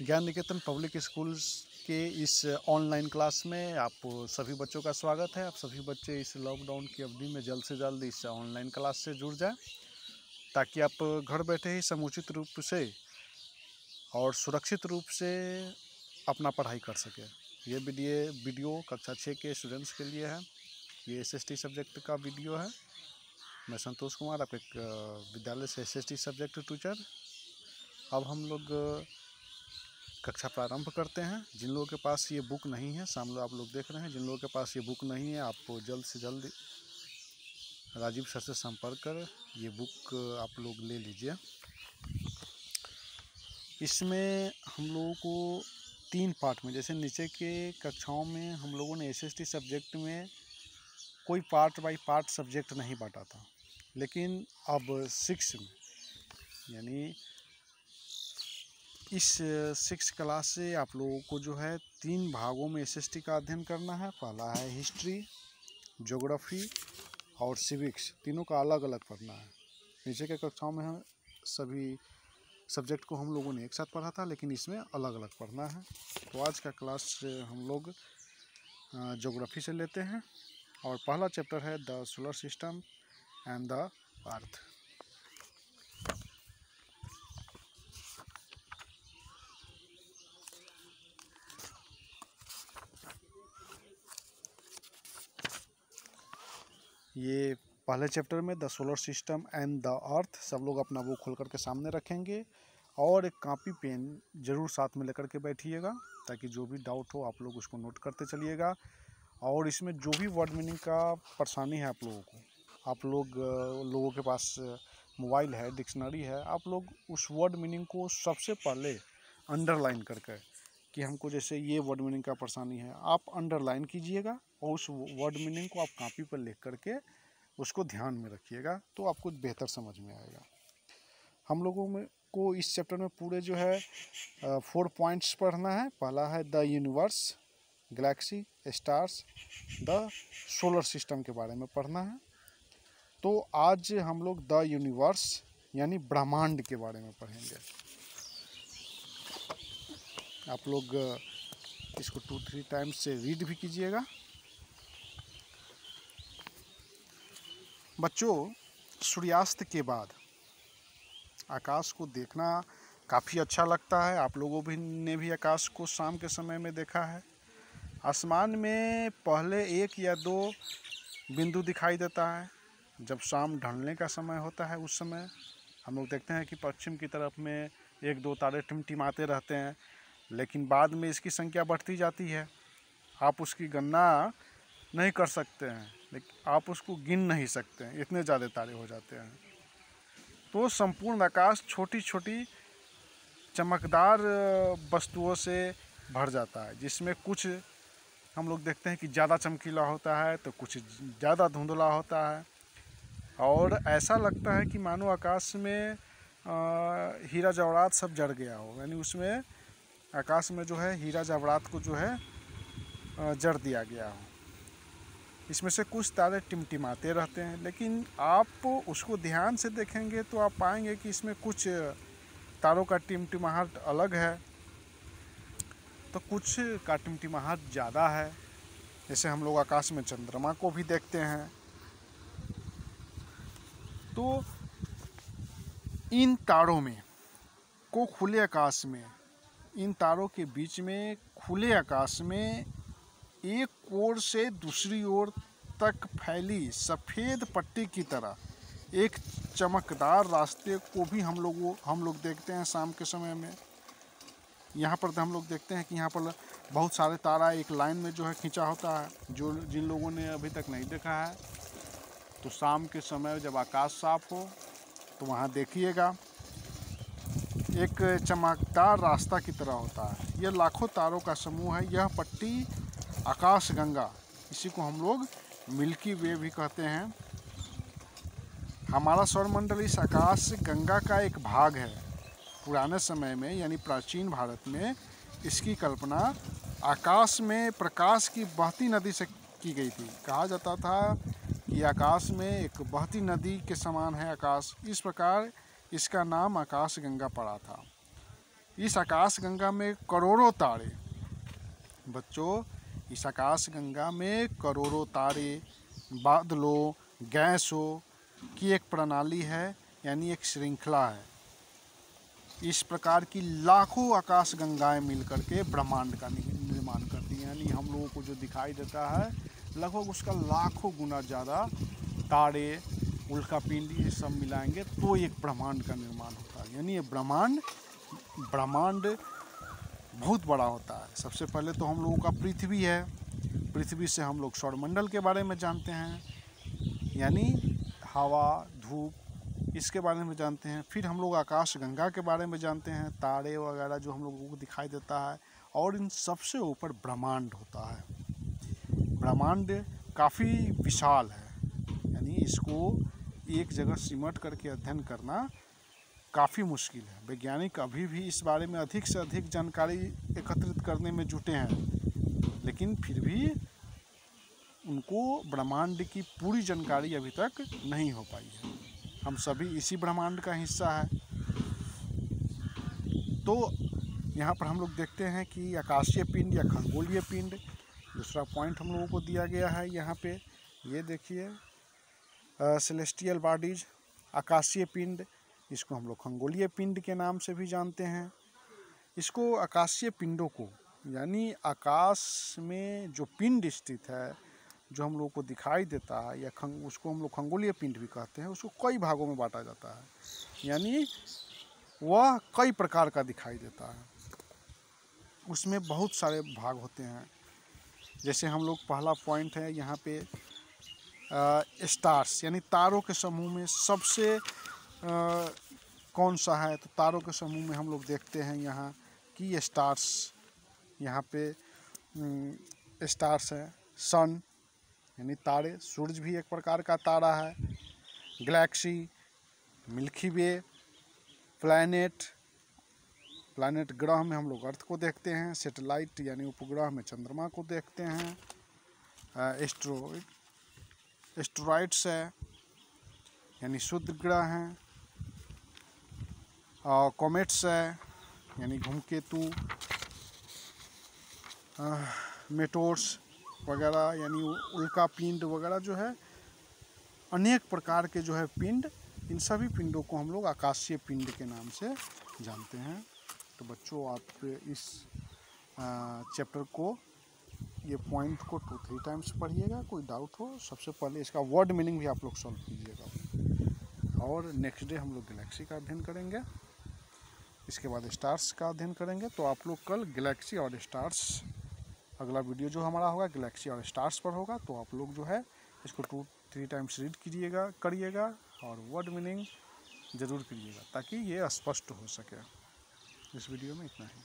ज्ञान निकेतन public schools के इस ऑनलाइन क्लास में आप सभी बच्चों का स्वागत है। आप सभी बच्चे इस लॉकडाउन की अवधि में जल्द से जल्द इस ऑनलाइन क्लास से जुड़ जाएं, ताकि आप घर बैठे ही समुचित रूप से और सुरक्षित रूप से अपना पढ़ाई कर सकें। ये वीडियो कक्षा 6 के स्टूडेंट्स के लिए है। ये SST सब्जेक्ट का वीडियो है। मैं संतोष कुमार, आपके विद्यालय से SST सब्जेक्ट टीचर। अब हम लोग कक्षा प्रारंभ करते हैं। जिन लोगों के पास ये बुक नहीं है, सामने आप लोग देख रहे हैं, जिन लोगों के पास ये बुक नहीं है, आप जल्द से जल्द राजीव सर से संपर्क कर ये बुक आप लोग ले लीजिए। इसमें हम लोगों को 3 पार्ट में, जैसे नीचे के कक्षाओं में हम लोगों ने SST सब्जेक्ट में कोई पार्ट बाय पार्ट सब्जेक्ट नहीं बांटा था, लेकिन अब 6 में यानी इस 6 क्लास से आप लोगों को जो है 3 भागों में SST का अध्ययन करना है। पहला है हिस्ट्री, ज्योग्राफी और सिविक्स, तीनों का अलग अलग पढ़ना है। नीचे के कक्षाओं में हम सभी सब्जेक्ट को हम लोगों ने एक साथ पढ़ा था, लेकिन इसमें अलग अलग पढ़ना है। तो आज का क्लास हम लोग ज्योग्राफी से लेते हैं और पहला चैप्टर है the solar system and the earth. ये पहले चैप्टर में the solar system and the earth, सब लोग अपना बुक खोल करके सामने रखेंगे और एक कॉपी पेन ज़रूर साथ में लेकर के बैठिएगा, ताकि जो भी डाउट हो आप लोग उसको नोट करते चलिएगा। और इसमें जो भी वर्ड मीनिंग का परेशानी है आप लोगों के पास मोबाइल है, डिक्शनरी है, आप लोग उस वर्ड मीनिंग को सबसे पहले अंडरलाइन करके, कि हमको जैसे ये वर्ड मीनिंग का परेशानी है, आप अंडरलाइन कीजिएगा और उस वर्ड मीनिंग को आप कॉपी पर लिख करके उसको ध्यान में रखिएगा, तो आपको बेहतर समझ में आएगा। हम लोगों में को इस चैप्टर में पूरे जो है 4 पॉइंट्स पढ़ना है। पहला है the universe, Galaxy, stars, the solar system के बारे में पढ़ना है। तो आज हम लोग द यूनिवर्स यानी ब्रह्मांड के बारे में पढ़ेंगे। आप लोग इसको 2-3 टाइम्स से रीड भी कीजिएगा। बच्चों, सूर्यास्त के बाद आकाश को देखना काफ़ी अच्छा लगता है। आप लोगों ने भी आकाश को शाम के समय में देखा है। आसमान में पहले 1 या 2 बिंदु दिखाई देता है। जब शाम ढलने का समय होता है, उस समय हम लोग देखते हैं कि पश्चिम की तरफ में 1-2 तारे टिमटिमाते रहते हैं, लेकिन बाद में इसकी संख्या बढ़ती जाती है। आप उसकी गणना नहीं कर सकते हैं, लेकिन आप उसको गिन नहीं सकते हैं, इतने ज़्यादा तारे हो जाते हैं। तो संपूर्ण आकाश छोटी छोटी चमकदार वस्तुओं से भर जाता है, जिसमें कुछ हम लोग देखते हैं कि ज़्यादा चमकीला होता है, तो कुछ ज़्यादा धुंधला होता है। और ऐसा लगता है कि मानो आकाश में हीरा जवाहरात सब जड़ गया हो, यानी उसमें आकाश में जो है हीरा जवाहरात को जो है जड़ दिया गया हो। इसमें से कुछ तारे टिमटिमाते रहते हैं, लेकिन आप उसको ध्यान से देखेंगे तो आप पाएंगे कि इसमें कुछ तारों का टिमटिमाहट अलग है, तो कुछ का टिमटिमाहट ज़्यादा है। जैसे हम लोग आकाश में चंद्रमा को भी देखते हैं। तो इन तारों में को खुले आकाश में, इन तारों के बीच में खुले आकाश में एक ओर से दूसरी ओर तक फैली सफ़ेद पट्टी की तरह एक चमकदार रास्ते को भी हम लोग देखते हैं शाम के समय में। यहाँ पर हम लोग देखते हैं कि यहाँ पर बहुत सारे तारा एक लाइन में जो है खींचा होता है। जिन लोगों ने अभी तक नहीं देखा है, तो शाम के समय जब आकाश साफ हो तो वहाँ देखिएगा, एक चमकदार रास्ता की तरह होता है। यह लाखों तारों का समूह है। यह पट्टी आकाश गंगा, इसी को हम लोग मिल्की वे भी कहते हैं। हमारा सौरमंडल इस आकाश गंगा का एक भाग है। पुराने समय में यानी प्राचीन भारत में इसकी कल्पना आकाश में प्रकाश की बहती नदी से की गई थी। कहा जाता था कि आकाश में एक बहती नदी के समान है आकाश। इस प्रकार इसका नाम आकाश गंगा पड़ा था। इस आकाशगंगा में करोड़ों तारे, बच्चों इस आकाशगंगा में करोड़ों तारे, बादलों, गैसों की एक प्रणाली है, यानी एक श्रृंखला है। इस प्रकार की लाखों आकाशगंगाएं मिलकर के ब्रह्मांड का निर्माण करती हैं, यानी हम लोगों को जो दिखाई देता है लगभग उसका लाखों गुना ज़्यादा तारे, उल्कापिंड ये सब मिलाएंगे तो एक ब्रह्मांड का निर्माण होता है। यानी ये ब्रह्मांड बहुत बड़ा होता है। सबसे पहले तो हम लोगों का पृथ्वी है, पृथ्वी से हम लोग सौरमंडल के बारे में जानते हैं, यानी हवा, धूप, इसके बारे में जानते हैं। फिर हम लोग आकाशगंगा के बारे में जानते हैं, तारे वगैरह जो हम लोगों को दिखाई देता है, और इन सबसे ऊपर ब्रह्मांड होता है। ब्रह्मांड काफ़ी विशाल है, यानी इसको एक जगह सिमट करके अध्ययन करना काफ़ी मुश्किल है। वैज्ञानिक अभी भी इस बारे में अधिक से अधिक जानकारी एकत्रित करने में जुटे हैं, लेकिन फिर भी उनको ब्रह्मांड की पूरी जानकारी अभी तक नहीं हो पाई है। हम सभी इसी ब्रह्मांड का हिस्सा है। तो यहाँ पर हम लोग देखते हैं कि आकाशीय पिंड या खगोलीय पिंड, दूसरा पॉइंट हम लोगों को दिया गया है यहाँ पे, ये देखिए सेलेस्टियल बॉडीज, आकाशीय पिंड, इसको हम लोग खगोलीय पिंड के नाम से भी जानते हैं। इसको आकाशीय पिंडों को, यानी आकाश में जो पिंड स्थित है, जो हम लोगों को दिखाई देता है, या उसको हम लोग खगोलीय पिंड भी कहते हैं, उसको कई भागों में बांटा जाता है, यानी वह कई प्रकार का दिखाई देता है। उसमें बहुत सारे भाग होते हैं। जैसे हम लोग पहला पॉइंट है यहाँ पे स्टार्स, यानी तारों के समूह में सबसे कौन सा है, तो तारों के समूह में हम लोग देखते हैं यहाँ कि स्टार्स, यहाँ पे स्टार्स है। सन यानी तारे, सूरज भी एक प्रकार का तारा है। गैलेक्सी, मिल्की वे, प्लैनेट ग्रह में हम लोग अर्थ को देखते हैं। सैटेलाइट यानी उपग्रह में चंद्रमा को देखते हैं। एस्टेरॉइड्स है, यानी शुद्ध ग्रह हैं। कॉमेट्स है, यानी धूमकेतु। मेटोर्स वगैरह, यानी उल्कापिंड वगैरह जो है, अनेक प्रकार के जो है पिंड, इन सभी पिंडों को हम लोग आकाशीय पिंड के नाम से जानते हैं। तो बच्चों आप इस चैप्टर को, ये पॉइंट को 2-3 टाइम्स पढ़िएगा। कोई डाउट हो, सबसे पहले इसका वर्ड मीनिंग भी आप लोग सॉल्व कीजिएगा। और नेक्स्ट डे हम लोग गैलेक्सी का अध्ययन करेंगे, इसके बाद स्टार्स का अध्ययन करेंगे। तो आप लोग कल गैलेक्सी और स्टार्स, अगला वीडियो जो हमारा होगा गैलेक्सी और स्टार्स पर होगा। तो आप लोग जो है इसको 2-3 टाइम्स रीड करिएगा और वर्ड मीनिंग ज़रूर करिएगा, ताकि ये स्पष्ट हो सके। इस वीडियो में इतना ही।